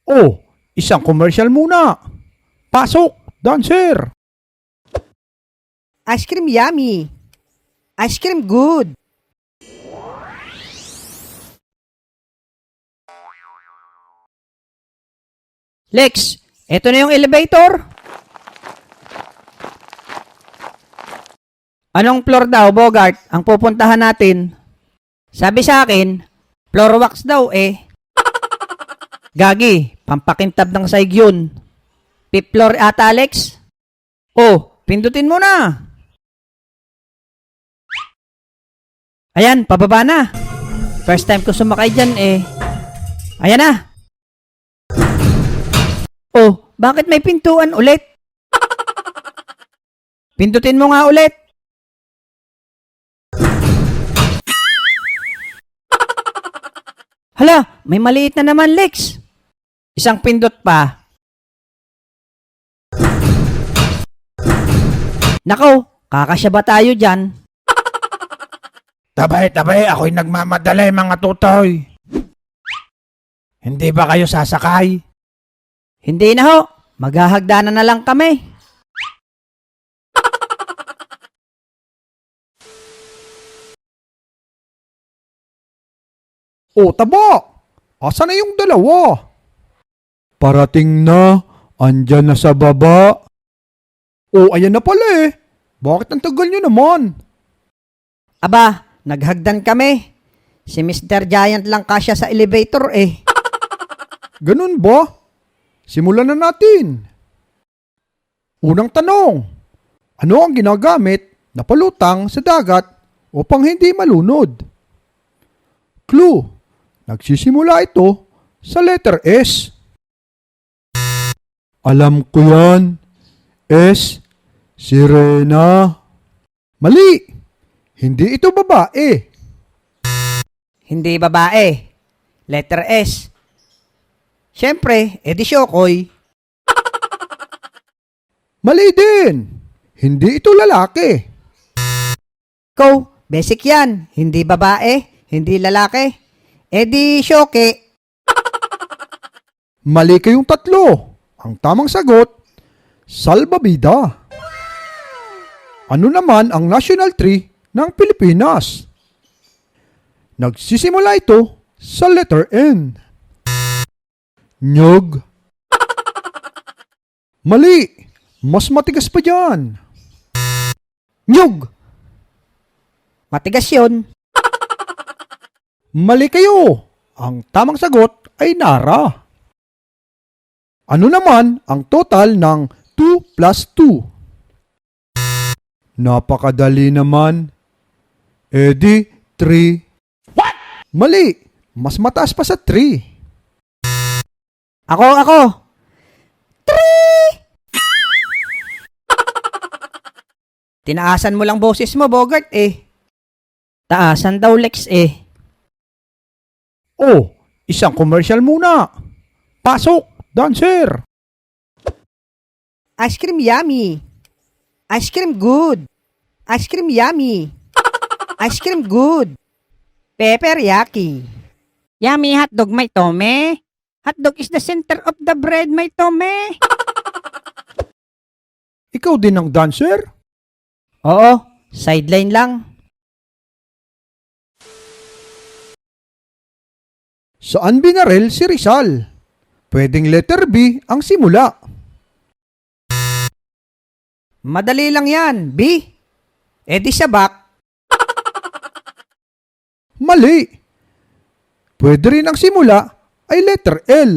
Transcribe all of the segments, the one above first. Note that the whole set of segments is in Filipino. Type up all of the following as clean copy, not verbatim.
Oh, isang commercial muna. Pasok, dancer. Ice cream yummy. Ice cream good. Lex, eto na yung elevator. Anong floor daw, Bogart, ang pupuntahan natin? Sabi sa akin, floor wax daw eh. Gagi, pampakintab ng saig yun. Fifth floor ata, Lex. Oh, pindutin mo na. Ayan, pababa na. First time ko sumakay dyan eh. Ayan na. Oh, bakit may pintuan ulit? Pindutin mo nga ulit. Hala, may maliit na naman, Lex. Isang pindot pa. Nako, kakasya ba tayo dyan? Tabay, ako'y nagmamadali mga tutoy. Hindi ba kayo sasakay? Hindi na ho, maghahagdanan na lang kami. Oh, taba! Asa na yung dalawa? Parating na. Andyan na sa baba. Oh, ayan na pala eh. Bakit ang tagal nyo naman? Aba, naghagdan kami. Si Mr. Giant lang kasya sa elevator eh. Ganun ba? Simulan na natin. Unang tanong. Ano ang ginagamit na palutang sa dagat upang hindi malunod? Clue. Nagsisimula ito sa letter S. Alam ko yan. S. Sirena. Mali. Hindi ito babae. Hindi babae. Letter S. Siyempre, edi Shokoy. Mali din. Hindi ito lalaki. Ikaw, basic yan. Hindi babae, hindi lalaki. Edi Shoke. Mali kayong tatlo. Ang tamang sagot, salbabida. Ano naman ang national tree ng Pilipinas? Nagsisimula ito sa letter N. Nyog. Mali. Mas matigas pa dyan. Nyug. Matigas yun. Mali kayo. Ang tamang sagot ay Nara. Ano naman ang total ng 2 plus 2? Napakadali naman. Edi 3. What? Mali. Mas mataas pa sa 3. Ako. 3! Tinaasan mo lang boses mo, Bogart eh. Taasan daw, Lex eh. Oh, isang commercial muna. Pasok, dancer. Ice cream yummy. Ice cream good. Ice cream yummy. Ice cream good. Pepper yaki. Yummy hotdog, may tome. Hotdog is the center of the bread, may tome. Ikaw din ang dancer? Oo, sideline lang. Saan binaril si Rizal? Pwedeng letter B ang simula. Madali lang yan, B. Edi sa back. Mali. Pwede rin ang simula ay letter L.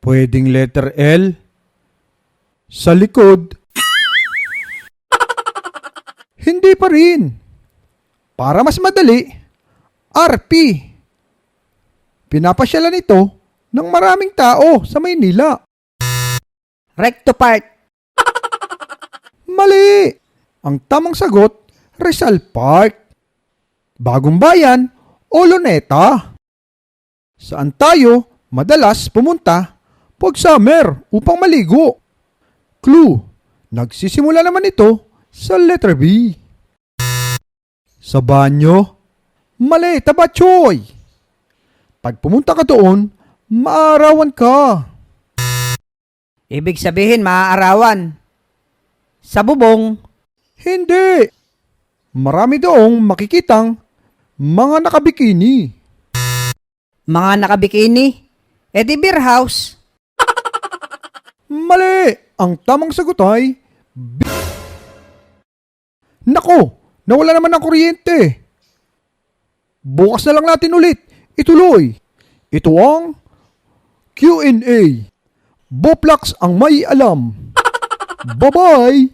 Pwedeng letter L sa likod. Hindi pa rin. Para mas madali, RP. Pinapasyalan ito ng maraming tao sa Maynila. Recto part. Mali. Ang tamang sagot, Rizal Park. Bagong Bayan o Luneta. Saan tayo madalas pumunta pag summer upang maligo? Clue. Nagsisimula naman ito sa letter B. Sa banyo? Mali, tabatsoy. Pag pumunta ka doon, Maarawan ka. Ibig sabihin, maaarawan. Sa bubong, Hindi. Marami doong makikitang mga nakabikini. mga nakabikini. E di beer house. Mali! Ang tamang sagot ay Nako! Nawala naman ng kuryente. Bukas na lang natin ulit. Ituloy. Ito ang Q&A. Boplax ang may alam. Bye-bye!